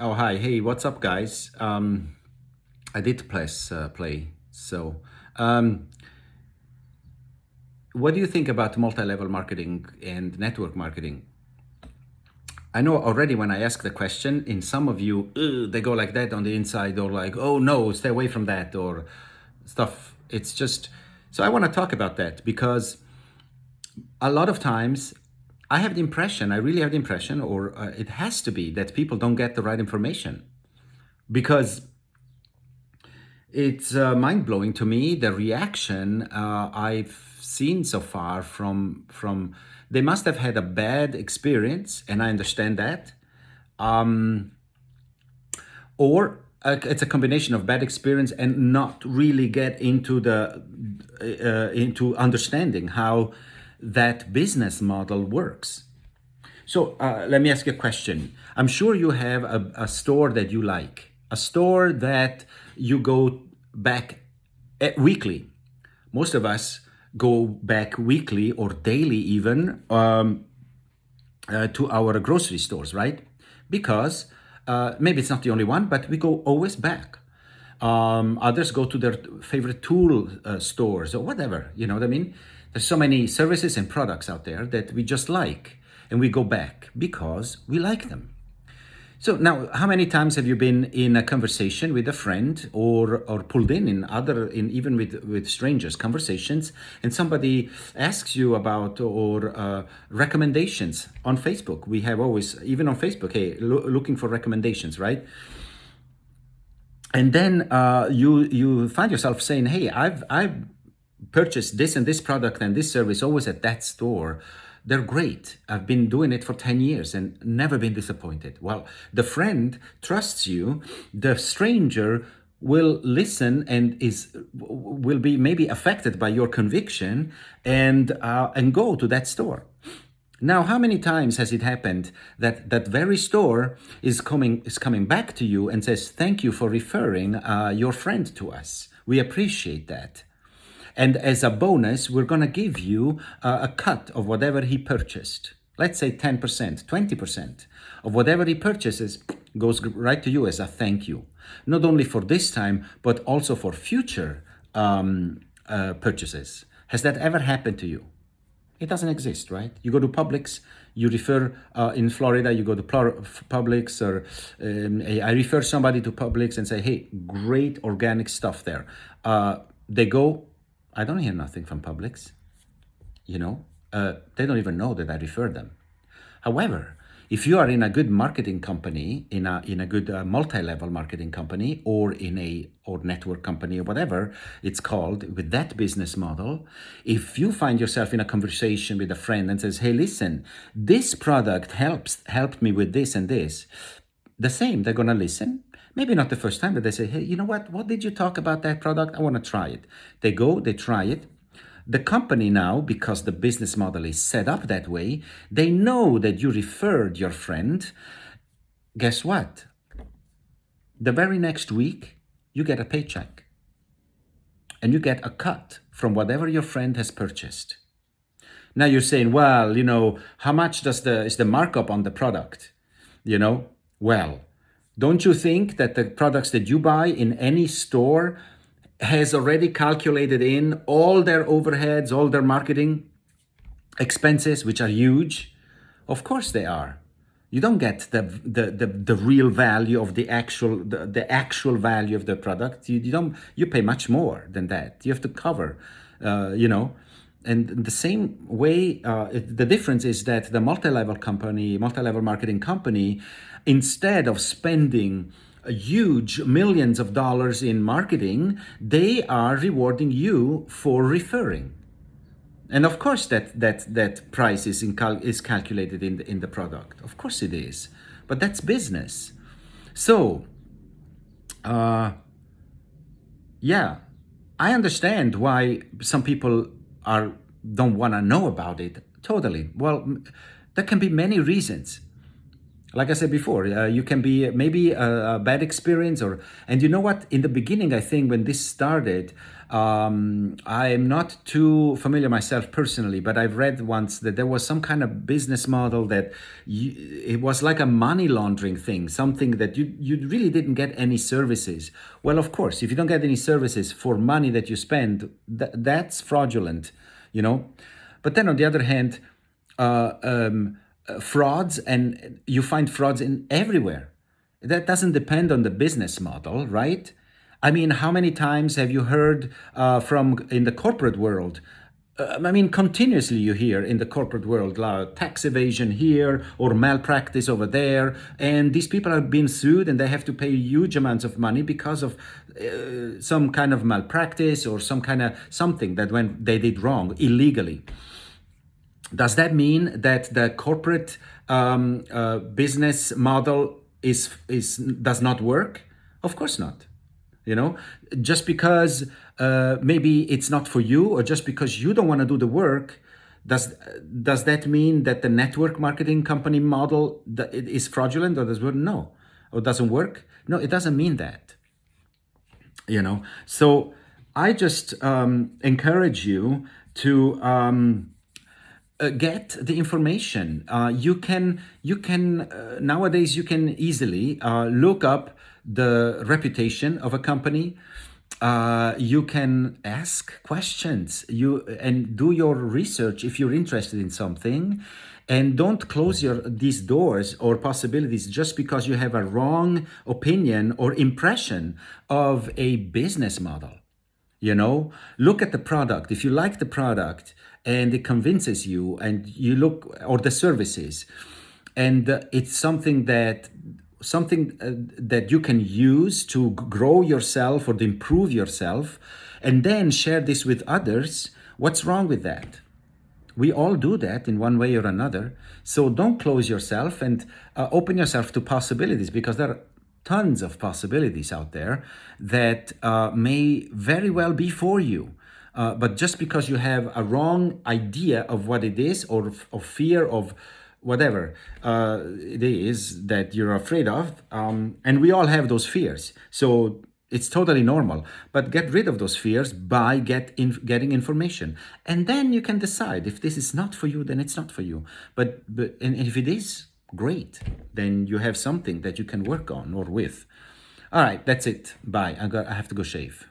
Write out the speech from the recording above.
Oh, hi. Hey, what's up, guys? I did press play. So, um, what do you think about multi-level marketing and network marketing? I know already when I ask the question, in some of you, "Ugh," they go like that on the inside, or like, oh no, stay away from that, or stuff. It's just, so I want to talk about that because a lot of times I have the impression, I really have the impression, or it has to be that people don't get the right information because it's mind-blowing to me the reaction I've seen so far from they must have had a bad experience, and I understand that, or it's a combination of bad experience and not really get into the into understanding how that business model works. So let me ask you a question. I'm sure you have a store that you like, a store that you go back weekly. Most of us go back weekly or daily even to our grocery stores, right? Because maybe it's not the only one, but we go always back. Others go to their favorite tool stores or whatever, you know what I mean? There's so many services and products out there that we just like, and we go back because we like them. So now, how many times have you been in a conversation with a friend, or pulled in other, in even with strangers conversations, and somebody asks you about, or recommendations on Facebook? We have always, even on Facebook, hey, looking for recommendations, right? And then you find yourself saying, hey, I've purchased this and this product and this service always at that store. They're great. I've been doing it for 10 years and never been disappointed. Well, the friend trusts you. The stranger will listen and will be maybe affected by your conviction, and go to that store. Now, how many times has it happened that that very store is coming back to you and says, "Thank you for referring your friend to us. We appreciate that. And as a bonus, we're going to give you a cut of whatever he purchased. Let's say 10%, 20% of whatever he purchases goes right to you as a thank you. Not only for this time, but also for future purchases." Has that ever happened to you? It doesn't exist, right? You go to Publix, you refer, in Florida, you go to Publix, or I refer somebody to Publix and say, hey, great organic stuff there. They go, I don't hear nothing from Publix, you know? They don't even know that I referred them. However, if you are in a good marketing company, in a good multi-level marketing company, or in a or network company, or whatever it's called, with that business model, if you find yourself in a conversation with a friend and says, "Hey, listen, this product helped me with this and this," the same, they're gonna listen. Maybe not the first time, but they say, "Hey, you know what? What did you talk about that product? I want to try it." They go, they try it. The company now, because the business model is set up that way, they know that you referred your friend. Guess what? The very next week, you get a paycheck and you get a cut from whatever your friend has purchased. Now you're saying, well, how much is the markup on the product? Well, don't you think that the products that you buy in any store has already calculated in all their overheads, all their marketing expenses, which are huge? Of course they are. You don't get the real value of the actual value of the product. You pay much more than that. You have to cover, And the same way, the difference is that the multi-level marketing company, instead of spending huge millions of dollars in marketing, they are rewarding you for referring. And of course, that price is calculated in the product. Of course, it is, but that's business. So, yeah, I understand why some people don't want to know about it. Totally. Well, there can be many reasons. Like I said before, you can be maybe a bad experience, and you know what? In the beginning, I think when this started, I'm not too familiar myself personally, but I've read once that there was some kind of business model that it was like a money laundering thing, something that you really didn't get any services. Well, of course, if you don't get any services for money that you spend, that's fraudulent, you know. But then on the other hand, frauds, and you find frauds in everywhere. That doesn't depend on the business model, right? I mean, how many times have you heard from in the corporate world? I mean, continuously you hear in the corporate world tax evasion here or malpractice over there, and these people are being sued and they have to pay huge amounts of money because of some kind of malpractice or some kind of something that when they did wrong illegally. Does that mean that the corporate business model is does not work? Of course not. You know, just because maybe it's not for you, or just because you don't want to do the work, does that mean that the network marketing company model is fraudulent, or does it? No, or doesn't work? No, it doesn't mean that. You know, so I just encourage you to get the information. You can nowadays you can easily look up the reputation of a company. You can ask questions. You and do your research if you're interested in something, and don't close these doors or possibilities just because you have a wrong opinion or impression of a business model. You know, look at the product. If you like the product and it convinces you, and you look, or the services, and it's something that you can use to grow yourself or to improve yourself, and then share this with others, what's wrong with that? We all do that in one way or another. So don't close yourself, and open yourself to possibilities, because there are tons of possibilities out there that may very well be for you. But just because you have a wrong idea of what it is, or fear of whatever it is that you're afraid of, and we all have those fears. So it's totally normal, but get rid of those fears by getting information, and then you can decide if this is not for you. Then it's not for you. And if it is, great. Then you have something that you can work on or with. All right, that's it. Bye. I have to go shave.